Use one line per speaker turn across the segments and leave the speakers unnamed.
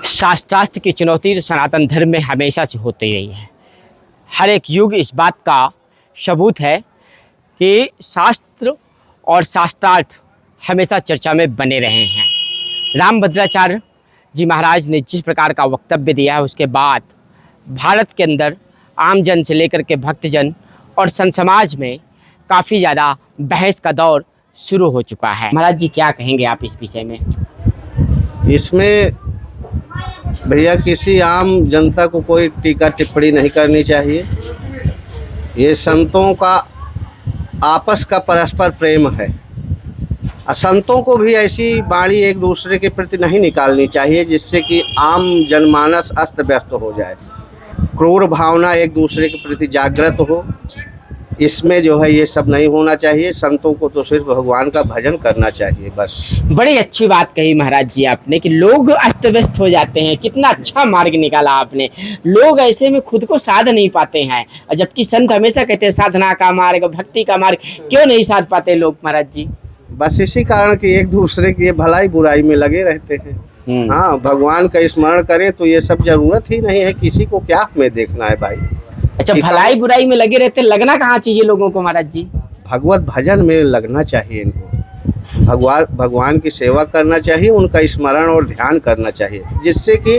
शास्त्रार्थ की चुनौती तो सनातन धर्म में हमेशा से होती रही है। हर एक युग इस बात का सबूत है कि शास्त्र और शास्त्रार्थ हमेशा चर्चा में बने रहे हैं। रामभद्राचार्य जी महाराज ने जिस प्रकार का वक्तव्य दिया है, उसके बाद भारत के अंदर आम जन से लेकर के भक्तजन और संत समाज में काफ़ी ज़्यादा बहस का दौर शुरू हो चुका है। महाराज जी, क्या कहेंगे आप इस विषय में?
इसमें भैया किसी आम जनता को कोई टीका टिप्पणी नहीं करनी चाहिए। ये संतों का आपस का परस्पर प्रेम है। संतों को भी ऐसी वाणी एक दूसरे के प्रति नहीं निकालनी चाहिए जिससे कि आम जनमानस अस्त व्यस्त हो जाए, क्रूर भावना एक दूसरे के प्रति जागृत हो। इसमें जो है ये सब नहीं होना चाहिए। संतों को तो सिर्फ भगवान का भजन करना चाहिए, बस।
बड़ी अच्छी बात कही महाराज जी आपने कि लोग अस्त व्यस्त हो जाते हैं। कितना अच्छा मार्ग निकाला आपने। लोग ऐसे में खुद को साध नहीं पाते हैं, और जबकि संत हमेशा कहते हैं साधना का मार्ग, भक्ति का मार्ग क्यों नहीं साध पाते लोग महाराज जी?
बस इसी कारण कि एक दूसरे की भलाई बुराई में लगे रहते हैं। हाँ, भगवान का स्मरण करें तो ये सब जरूरत ही नहीं है। किसी को क्या हमें देखना है भाई?
अच्छा, भलाई बुराई में लगे रहते, लगना कहाँ चाहिए लोगों को महाराज जी?
भगवत भजन में लगना चाहिए इनको। भगवान की सेवा करना चाहिए, उनका स्मरण और ध्यान करना चाहिए, जिससे कि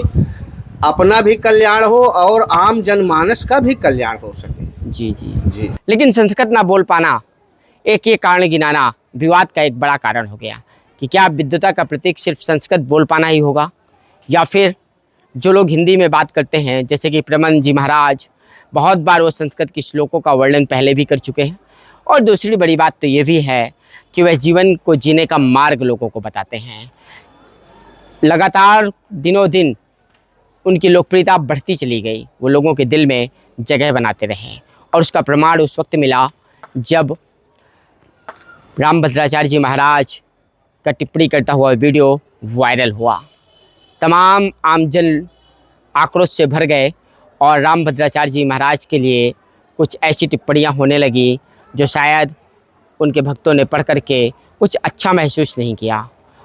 अपना भी कल्याण हो और आम जनमानस का भी कल्याण हो सके।
जी जी जी। लेकिन संस्कृत ना बोल पाना, एक ये कारण गिनाना विवाद का एक बड़ा कारण हो गया कि क्या विद्वता का प्रतीक सिर्फ संस्कृत बोल पाना ही होगा, या फिर जो लोग हिंदी में बात करते हैं, जैसे कि प्रेमानंद जी महाराज, बहुत बार वो संस्कृत के श्लोकों का वर्णन पहले भी कर चुके हैं। और दूसरी बड़ी बात तो ये भी है कि वह जीवन को जीने का मार्ग लोगों को बताते हैं। लगातार दिनों दिन उनकी लोकप्रियता बढ़ती चली गई, वो लोगों के दिल में जगह बनाते रहे। और उसका प्रमाण उस वक्त मिला जब रामभद्राचार्य जी महाराज का टिप्पणी करता हुआ वीडियो वायरल हुआ। तमाम आमजन आक्रोश से भर गए और रामभद्राचार्य जी महाराज के लिए कुछ ऐसी टिप्पणियां होने लगी जो शायद उनके भक्तों ने पढ़ करके कुछ अच्छा महसूस नहीं किया।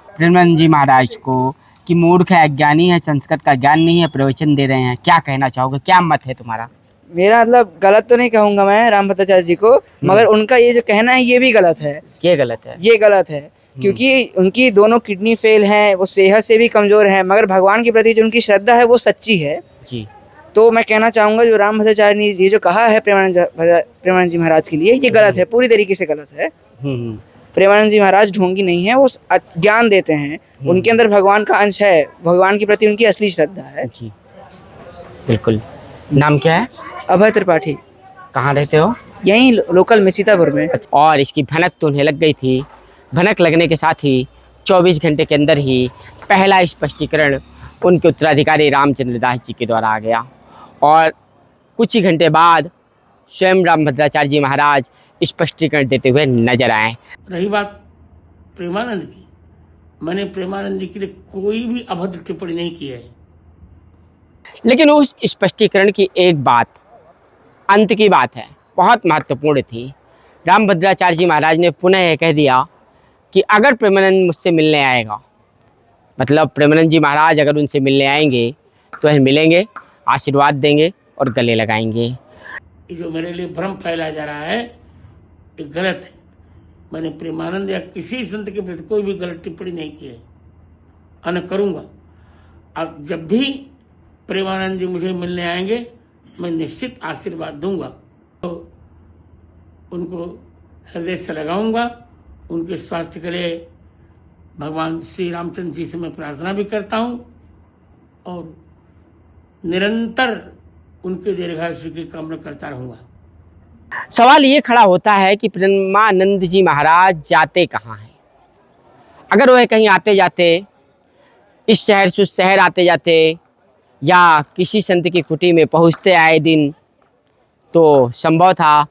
प्रेमानंद जी महाराज को कि मूर्ख है, अज्ञानी है, संस्कृत का ज्ञान नहीं है, प्रवचन दे रहे हैं, क्या कहना चाहोगे? क्या मत है तुम्हारा?
मेरा मतलब गलत तो नहीं कहूँगा मैं रामभद्राचार्य जी को, मगर उनका ये जो कहना है ये भी गलत है।
ये गलत है? ये
गलत है क्योंकि उनकी दोनों किडनी फेल हैं, वो सेहत से भी कमज़ोर हैं, मगर भगवान के प्रति जो उनकी श्रद्धा है वो सच्ची है
जी।
तो मैं कहना चाहूँगा जो रामभद्राचार्य ने ये जो कहा है प्रेमानंद जी महाराज के लिए, ये गलत है, पूरी तरीके से गलत है। प्रेमानंद जी महाराज ढोंगी नहीं है, वो ज्ञान देते हैं। उनके अंदर भगवान का अंश है, भगवान के प्रति उनकी असली श्रद्धा है
जी। बिल्कुल। नाम क्या है?
अभय त्रिपाठी।
कहाँ रहते हो?
यहीं लोकल में, सीतापुर में।
और इसकी भनक तो उन्हें लग गई थी। भनक लगने के साथ ही 24 घंटे के अंदर ही पहला स्पष्टीकरण उनके उत्तराधिकारी रामचंद्र दास जी के द्वारा आ गया, और कुछ ही घंटे बाद स्वयं रामभद्राचार्य जी महाराज स्पष्टीकरण देते हुए नजर आए।
रही बात प्रेमानंद की, मैंने प्रेमानंद जी के लिए कोई भी अभद्र टिप्पणी नहीं की है।
लेकिन उस स्पष्टीकरण की एक बात, अंत की बात है, बहुत महत्वपूर्ण थी। रामभद्राचार्य जी महाराज ने पुनः यह कह दिया कि अगर प्रेमानंद मुझसे मिलने आएगा, मतलब प्रेमानंद जी महाराज अगर उनसे मिलने आएंगे तो वह मिलेंगे, आशीर्वाद देंगे और गले लगाएंगे।
जो मेरे लिए भ्रम फैलाया जा रहा है ये गलत है। मैंने प्रेमानंद या किसी संत के प्रति कोई भी गलत टिप्पणी नहीं की है, और न करूँगा। अब जब भी प्रेमानंद जी मुझे मिलने आएंगे मैं निश्चित आशीर्वाद दूंगा, तो उनको हृदय से लगाऊंगा। उनके स्वास्थ्य के लिए भगवान श्री रामचंद्र जी से मैं प्रार्थना भी करता हूँ, और निरंतर उनके दीर्घायु की कामना करता रहूँगा।
सवाल ये खड़ा होता है कि प्रेमानंद जी महाराज जाते कहाँ हैं? अगर वह कहीं आते जाते, इस शहर से उस शहर आते जाते, या किसी संत की कुटी में पहुँचते आए दिन, तो संभव था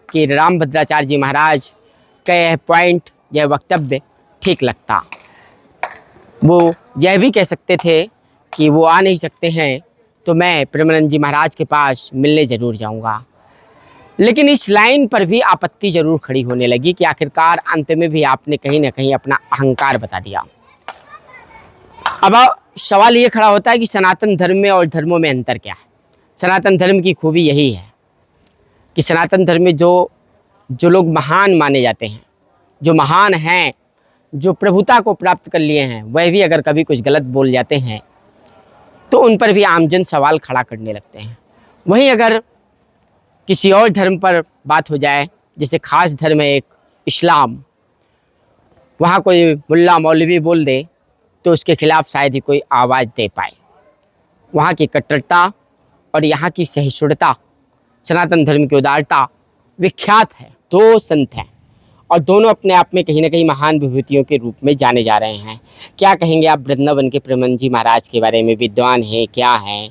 कि रामभद्राचार्य जी महाराज का यह पॉइंट, यह वक्तव्य ठीक लगता। वो यह भी कह सकते थे कि वो आ नहीं सकते हैं तो मैं प्रेमानंद जी महाराज के पास मिलने ज़रूर जाऊंगा। लेकिन इस लाइन पर भी आपत्ति ज़रूर खड़ी होने लगी कि आखिरकार अंत में भी आपने कहीं ना कहीं अपना अहंकार बता दिया। अब सवाल ये खड़ा होता है कि सनातन धर्म में और धर्मों में अंतर क्या है। सनातन धर्म की खूबी यही है कि सनातन धर्म में जो लोग महान माने जाते हैं, जो महान हैं, जो प्रभुता को प्राप्त कर लिए हैं, वह भी अगर कभी कुछ गलत बोल जाते हैं तो उन पर भी आमजन सवाल खड़ा करने लगते हैं। वहीं अगर किसी और धर्म पर बात हो जाए, जैसे खास धर्म है एक इस्लाम, वहाँ कोई मुल्ला मौलवी बोल दे तो उसके खिलाफ शायद ही कोई आवाज़ दे पाए। वहाँ की कट्टरता और यहाँ की सहिष्णुता, सनातन धर्म की उदारता विख्यात है। दो संत हैं और दोनों अपने आप में कहीं ना कहीं महान विभूतियों के रूप में जाने जा रहे हैं। क्या कहेंगे आप वृंदावन के प्रेमानंद जी महाराज के बारे में? विद्वान हैं, क्या हैं?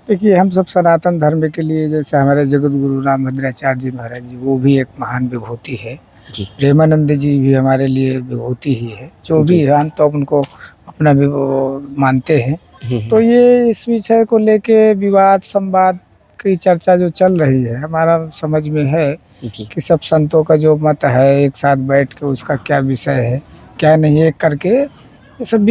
देखिए, हम सब सनातन धर्म के लिए, जैसे हमारे जगत गुरु रामभद्राचार्य जी महाराज जी, वो भी एक महान विभूति है
जी।
प्रेमानंद जी भी हमारे लिए विभूति ही है। जो भी है हम तो उनको अपना भी मानते हैं। तो ये इस विषय को लेके विवाद संवाद की चर्चा जो चल रही है, हमारा समझ में है कि सब संतों का जो मत है, एक साथ बैठ के उसका क्या विषय है क्या नहीं, एक करके ये सब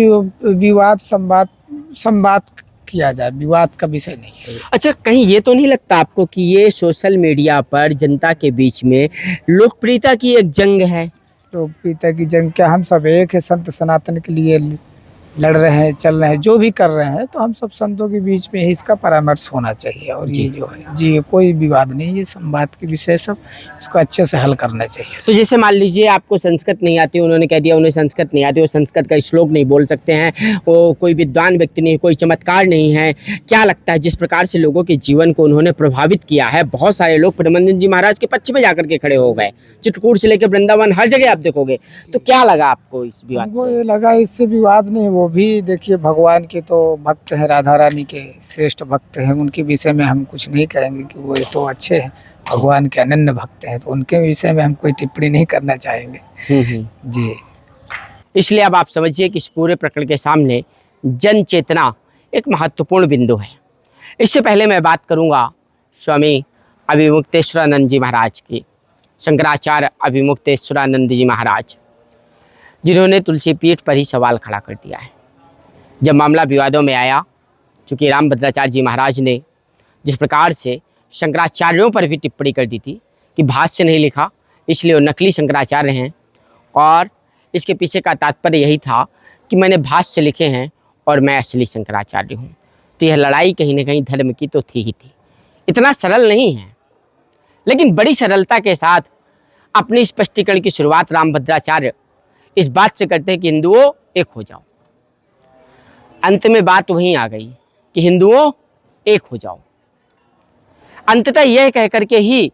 विवाद संवाद किया जाए। विवाद का विषय नहीं है।
अच्छा, कहीं ये तो नहीं लगता आपको कि ये सोशल मीडिया पर जनता के बीच में लोकप्रियता की एक जंग है?
लोकप्रियता की जंग क्या, हम सब एक है, संत सनातन के लिए लड़ रहे हैं, चल रहे हैं, जो भी कर रहे हैं, तो हम सब संतों के बीच में ही इसका परामर्श होना चाहिए। और ये जो है जी, कोई विवाद नहीं, ये संवाद के विषय सब इसको अच्छे से हल करना चाहिए।
तो जैसे मान लीजिए आपको संस्कृत नहीं आती, उन्होंने कह दिया उन्हें संस्कृत नहीं आती, वो संस्कृत का श्लोक नहीं बोल सकते हैं, वो कोई विद्वान व्यक्ति नहीं, कोई चमत्कार नहीं है। क्या लगता है जिस प्रकार से लोगों के जीवन को उन्होंने प्रभावित किया है, बहुत सारे लोग प्रेमानंद जी महाराज के पक्ष में जाकर के खड़े हो गए, चित्रकूट से लेकर वृंदावन हर जगह आप देखोगे। तो क्या लगा आपको इस विवाद
हमको
से?
ये लगा इससे विवाद नहीं, वो भी देखिए भगवान के तो भक्त हैं, राधा रानी के श्रेष्ठ भक्त हैं। उनके विषय में हम कुछ नहीं कहेंगे कि वो तो अच्छे हैं, भगवान के अनन्य भक्त हैं, तो उनके विषय में हम कोई टिप्पणी नहीं करना चाहेंगे जी।
इसलिए अब आप समझिए कि इस पूरे प्रकरण के सामने जन चेतना एक महत्वपूर्ण बिंदु है। इससे पहले मैं बात करूंगा स्वामी अभिमुक्तेश्वरानंद जी महाराज की, शंकराचार्य अभिमुक्तेश्वरानंद जी महाराज, जिन्होंने तुलसी पीठ पर ही सवाल खड़ा कर दिया है। जब मामला विवादों में आया, चूँकि रामभद्राचार्य जी महाराज ने जिस प्रकार से शंकराचार्यों पर भी टिप्पणी कर दी थी कि भाष्य नहीं लिखा इसलिए वो नकली शंकराचार्य हैं, और इसके पीछे का तात्पर्य यही था कि मैंने भाष्य लिखे हैं और मैं असली शंकराचार्य हूँ, तो यह लड़ाई कहीं ना कहीं धर्म की तो थी ही थी। इतना सरल नहीं है, लेकिन बड़ी सरलता के साथ अपनी स्पष्टीकरण की शुरुआत रामभद्राचार्य इस बात से करते हैं कि हिंदुओं एक हो जाओ। अंत में बात वहीं आ गई कि हिंदुओं एक हो जाओ। अंततः यह कह करके ही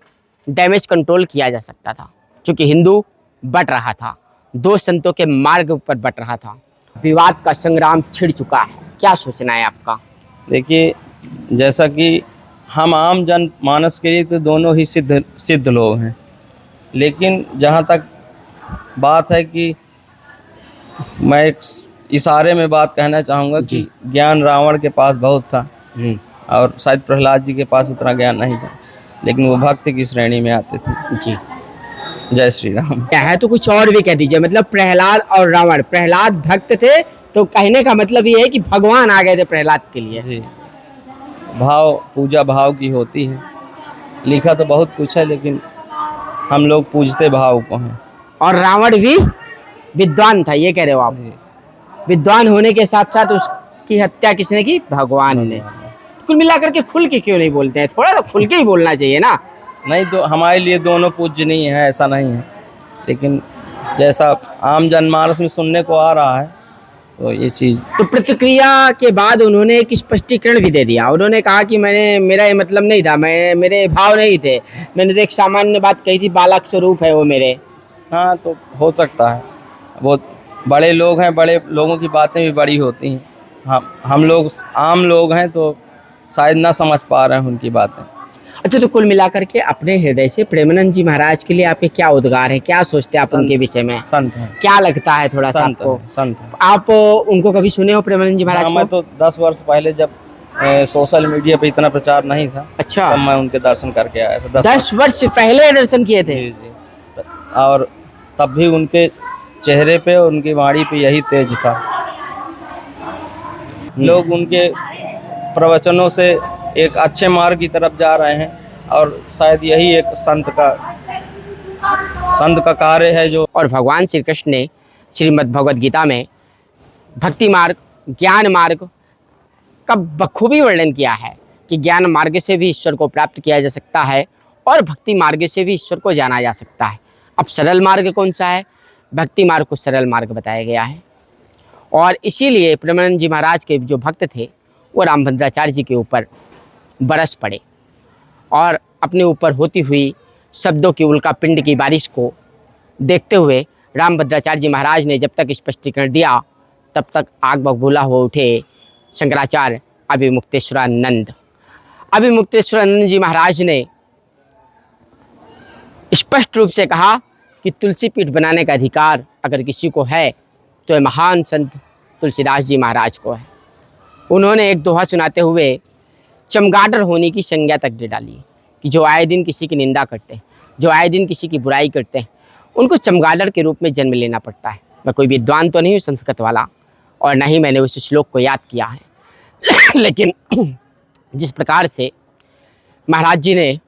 डैमेज कंट्रोल किया जा सकता था, क्योंकि हिंदू बट रहा था, दो संतों के मार्ग पर बट रहा था। विवाद का संग्राम छिड़ चुका है, क्या सोचना है आपका?
देखिए, जैसा कि हम आम जन मानस के लिए तो दोनों ही सिद्ध लोग हैं, लेकिन जहाँ तक बात है कि मैं एक इशारे में बात कहना चाहूँगा कि ज्ञान रावण के पास बहुत था और शायद प्रहलाद जी के पास उतना ज्ञान नहीं था, लेकिन वो भक्त की श्रेणी में आते थे जी। जय श्री राम।
क्या है तो कुछ और भी कह दीजिए, मतलब प्रहलाद और रावण, प्रहलाद भक्त थे तो कहने का मतलब ये है कि भगवान आ गए थे प्रहलाद के लिए
जी। भाव, पूजा भाव की होती है, लिखा तो बहुत कुछ है, लेकिन हम लोग पूजते भाव को हैं।
और रावण भी विद्वान था, ये कह रहे हो आप? विद्वान होने के साथ साथ उसकी हत्या किसने की? भगवान ने। कुल मिलाकर के खुल के क्यों नहीं बोलते हैं? थोड़ा तो खुल के ही बोलना चाहिए ना।
नहीं, तो हमारे लिए दोनों पूज्य नहीं है, ऐसा नहीं है, लेकिन जैसा आम जनमानस में सुनने को आ रहा है तो ये चीज़। तो
प्रतिक्रिया के बाद उन्होंने एक स्पष्टीकरण भी दे दिया। उन्होंने कहा कि मेरा ये मतलब नहीं था, मेरे भाव नहीं थे, मैंने तो एक सामान्य बात कही थी, बालक स्वरूप है वो मेरे।
हाँ, तो हो सकता है, वो बड़े लोग हैं, बड़े लोगों की बातें भी बड़ी होती हैं। हम लोग आम लोग हैं तो शायद ना समझ पा रहे हैं उनकी बातें।
अच्छा, तो कुल मिलाकर के अपने हृदय से प्रेमानंद जी महाराज के लिए आपके क्या उद्गार है, क्या सोचते हैं आप उनके विषय में?
संत हैं।
क्या लगता है थोड़ा सा आपको?
संत हैं।
आप उनको कभी सुने हो प्रेमानंद जी महाराज को?
मैं तो 10 वर्ष पहले जब सोशल मीडिया पे इतना प्रचार नहीं था,
अच्छा,
तब मैं उनके दर्शन करके आया था।
10 वर्ष पहले दर्शन किए थे?
जी। और तब भी उनके चेहरे पे और उनकी वाणी पे यही तेज था। लोग उनके प्रवचनों से एक अच्छे मार्ग की तरफ जा रहे हैं और शायद यही एक संत का कार्य है जो।
और भगवान श्री कृष्ण ने श्रीमद् भगवद गीता में भक्ति मार्ग, ज्ञान मार्ग का बखूबी वर्णन किया है कि ज्ञान मार्ग से भी ईश्वर को प्राप्त किया जा सकता है और भक्ति मार्ग से भी ईश्वर को जाना जा सकता है। अब सरल मार्ग कौन सा है? भक्ति मार्ग को सरल मार्ग बताया गया है। और इसीलिए प्रेमानंद जी महाराज के जो भक्त थे वो रामभद्राचार्य जी के ऊपर बरस पड़े और अपने ऊपर होती हुई शब्दों की उल्का पिंड की बारिश को देखते हुए रामभद्राचार्य जी महाराज ने जब तक स्पष्टीकरण दिया तब तक आग बबूला हो उठे शंकराचार्य अभिमुक्तेश्वरानंद। अभिमुक्तेश्वरानंद जी महाराज ने स्पष्ट रूप से कहा कि तुलसी पीठ बनाने का अधिकार अगर किसी को है तो महान संत तुलसीदास जी महाराज को है। उन्होंने एक दोहा सुनाते हुए चमगादड़ होने की संज्ञा तक दे डाली कि जो आए दिन किसी की निंदा करते हैं, जो आए दिन किसी की बुराई करते हैं, उनको चमगादड़ के रूप में जन्म लेना पड़ता है। मैं कोई विद्वान तो नहीं हूँ संस्कृत वाला और ना ही मैंने उस श्लोक को याद किया है लेकिन जिस प्रकार से महाराज जी ने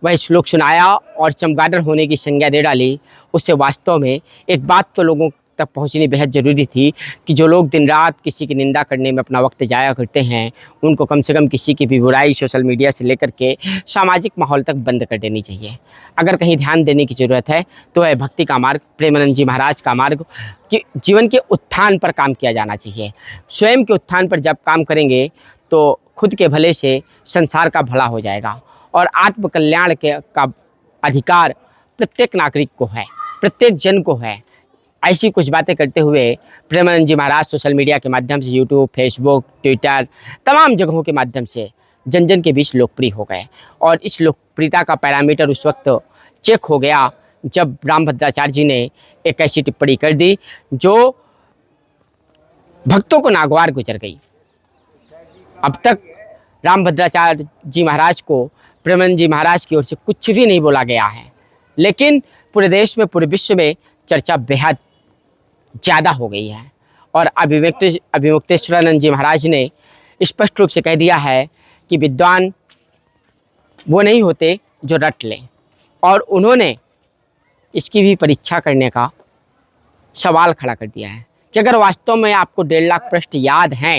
वह श्लोक सुनाया और चमगादड़ होने की संज्ञा दे डाली, उससे वास्तव में एक बात तो लोगों तक पहुंचनी बेहद ज़रूरी थी कि जो लोग दिन रात किसी की निंदा करने में अपना वक्त जाया करते हैं उनको कम से कम किसी की भी बुराई सोशल मीडिया से लेकर के सामाजिक माहौल तक बंद कर देनी चाहिए। अगर कहीं ध्यान देने की ज़रूरत है तो है भक्ति का मार्ग, प्रेमानंद जी महाराज का मार्ग कि जीवन के उत्थान पर काम किया जाना चाहिए। स्वयं के उत्थान पर जब काम करेंगे तो खुद के भले से संसार का भला हो जाएगा और आत्मकल्याण का अधिकार प्रत्येक नागरिक को है, प्रत्येक जन को है। ऐसी कुछ बातें करते हुए प्रेमानंद जी महाराज सोशल मीडिया के माध्यम से यूट्यूब, फेसबुक, ट्विटर तमाम जगहों के माध्यम से जन जन के बीच लोकप्रिय हो गए और इस लोकप्रियता का पैरामीटर उस वक्त चेक हो गया जब रामभद्राचार्य जी ने एक ऐसी टिप्पणी कर दी जो भक्तों को नागवार गुजर गई। अब तक रामभद्राचार्य जी महाराज को प्रेमानंद जी महाराज की ओर से कुछ भी नहीं बोला गया है, लेकिन पूरे देश में, पूरे विश्व में चर्चा बेहद ज़्यादा हो गई है और अभिमुक्तेश्वरानंद जी महाराज ने स्पष्ट रूप से कह दिया है कि विद्वान वो नहीं होते जो रट लें और उन्होंने इसकी भी परीक्षा करने का सवाल खड़ा कर दिया है कि अगर वास्तव में आपको 1.5 लाख पृष्ठ याद हैं,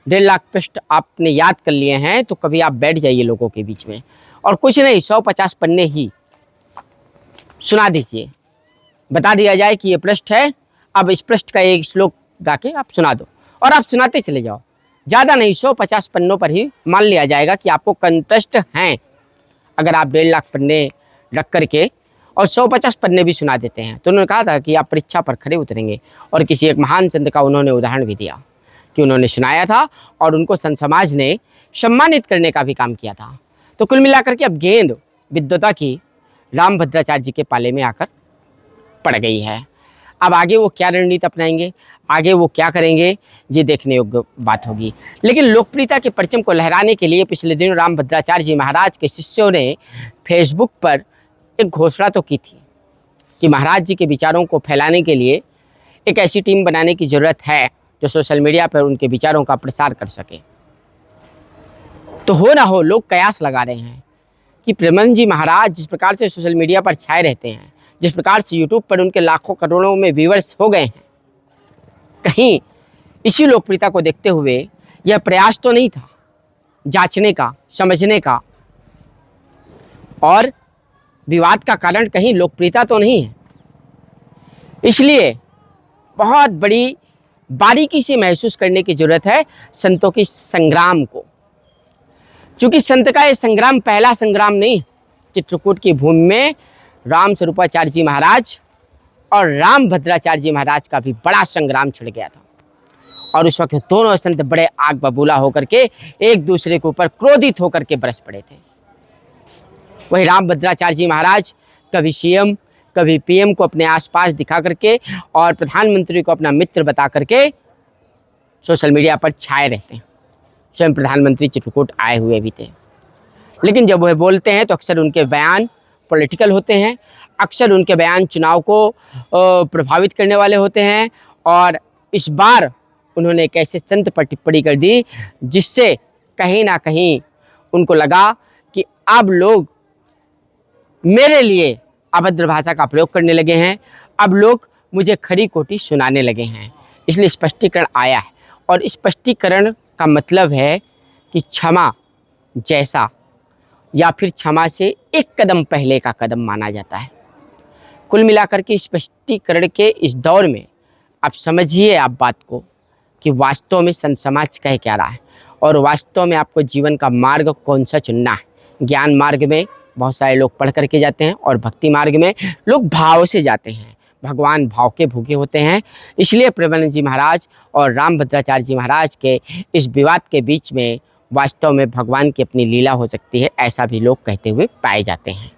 1.5 लाख पृष्ठ आपने याद कर लिए हैं तो कभी आप बैठ जाइए लोगों के बीच में और कुछ नहीं 150 पन्ने ही सुना दीजिए, बता दिया जाए कि ये पृष्ठ है, अब इस पृष्ठ का एक श्लोक गा के आप सुना दो और आप सुनाते चले जाओ। ज़्यादा नहीं 150 पन्नों पर ही मान लिया जाएगा कि आपको कंटेस्ट हैं। अगर आप 1.5 लाख पन्ने रख करके और 150 पन्ने भी सुना देते हैं तो उन्होंने कहा था कि आप परीक्षा पर खड़े उतरेंगे। और किसी एक महान संत का उन्होंने उदाहरण भी दिया कि उन्होंने सुनाया था और उनको संत समाज ने सम्मानित करने का भी काम किया था। तो कुल मिलाकर के अब गेंद विद्वता की रामभद्राचार्य जी के पाले में आकर पड़ गई है। अब आगे वो क्या रणनीति अपनाएंगे, आगे वो क्या करेंगे, ये देखने योग्य बात होगी। लेकिन लोकप्रियता के परचम को लहराने के लिए पिछले दिनों रामभद्राचार्य जी महाराज के शिष्यों ने फेसबुक पर एक घोषणा तो की थी कि महाराज जी के विचारों को फैलाने के लिए एक ऐसी टीम बनाने की ज़रूरत है जो सोशल मीडिया पर उनके विचारों का प्रसार कर सके। तो हो ना हो लोग कयास लगा रहे हैं कि प्रेमानंद जी महाराज जिस प्रकार से सोशल मीडिया पर छाए रहते हैं, जिस प्रकार से यूट्यूब पर उनके लाखों करोड़ों में व्यूअर्स हो गए हैं, कहीं इसी लोकप्रियता को देखते हुए यह प्रयास तो नहीं था जांचने का, समझने का और विवाद का कारण कहीं लोकप्रियता तो नहीं है। इसलिए बहुत बड़ी बारीकी से महसूस करने की ज़रूरत है संतों की संग्राम को, क्योंकि संत का ये संग्राम पहला संग्राम नहीं। चित्रकूट की भूमि में राम स्वरूपाचार्य जी महाराज और रामभद्राचार्य जी महाराज का भी बड़ा संग्राम छिड़ गया था और उस वक्त दोनों संत बड़े आग बबूला होकर के एक दूसरे के ऊपर क्रोधित होकर के बरस पड़े थे। वही रामभद्राचार्य जी महाराज कभी सीएम कभी पीएम को अपने आसपास दिखा करके और प्रधानमंत्री को अपना मित्र बता करके सोशल मीडिया पर छाए रहते हैं। स्वयं प्रधानमंत्री चित्रकूट आए हुए भी थे, लेकिन जब वह बोलते हैं तो अक्सर उनके बयान पॉलिटिकल होते हैं, अक्सर उनके बयान चुनाव को प्रभावित करने वाले होते हैं। और इस बार उन्होंने एक ऐसे संत पर टिप्पणी कर दी जिससे कहीं ना कहीं उनको लगा कि अब लोग मेरे लिए अभद्र भाषा का प्रयोग करने लगे हैं, अब लोग मुझे खरी खोटी सुनाने लगे हैं। इसलिए स्पष्टीकरण आया है और स्पष्टीकरण का मतलब है कि क्षमा जैसा या फिर क्षमा से एक कदम पहले का कदम माना जाता है। कुल मिलाकर के स्पष्टीकरण के इस दौर में आप समझिए आप बात को कि वास्तव में संत समाज कह क्या रहा है और वास्तव में आपको जीवन का मार्ग कौन सा चुनना है। ज्ञान मार्ग में बहुत सारे लोग पढ़ करके जाते हैं और भक्ति मार्ग में लोग भाव से जाते हैं। भगवान भाव के भूखे होते हैं। इसलिए प्रेमानंद जी महाराज और रामभद्राचार्य जी महाराज के इस विवाद के बीच में वास्तव में भगवान की अपनी लीला हो सकती है, ऐसा भी लोग कहते हुए पाए जाते हैं।